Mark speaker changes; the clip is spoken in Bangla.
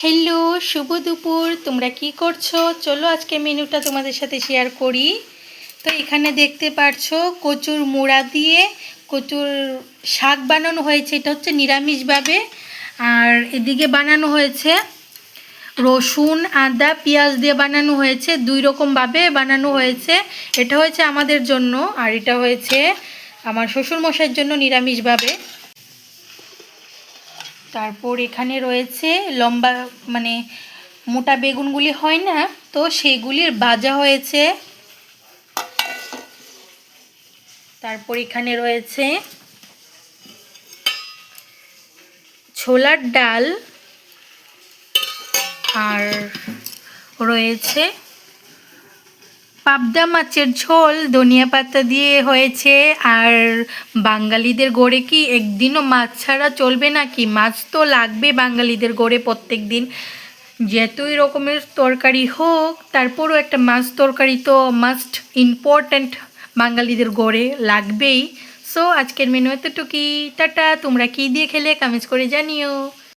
Speaker 1: হ্যালো, শুভ দুপুর। তোমরা কি করছো? চলো আজকে মেনুটা তোমাদের সাথে শেয়ার করি। তো এখানে দেখতে পারছো কচুর মুড়া দিয়ে কচুর শাক বানানো হয়েছে। এটা হচ্ছে নিরামিষভাবে। আর এদিকে বানানো হয়েছে রসুন, আদা, পেঁয়াজ দিয়ে বানানো হয়েছে। দুই রকমভাবে বানানো হয়েছে। এটা হয়েছে আমাদের জন্য আর এটা হয়েছে আমার শ্বশুরমশাইয়ের জন্য নিরামিষভাবে। তারপর এখানে রয়েছে লম্বা মানে মোটা বেগুনগুলি হয় না, তো সেগুলির ভাজা হয়েছে। তারপর এখানে রয়েছে ছোলার ডাল আর রয়েছে পাবদা মাছের ঝোল ধনিয়া পাতা দিয়ে হয়েছে। আর বাঙালিদের গড়ে কি একদিনও মাছ ছাড়া চলবে নাকি? মাছ তো লাগবে বাঙালিদের গড়ে প্রত্যেক দিন। যতই রকমের তরকারি হোক তারপরও একটা মাছ তরকারি তো মাস্ট ইম্পর্ট্যান্ট, বাঙালিদের গড়ে লাগবেই। সো আজকের মেনু এতটুকুই। টাটা। তোমরা কী দিয়ে খেলে কমেন্টস করে জানিও।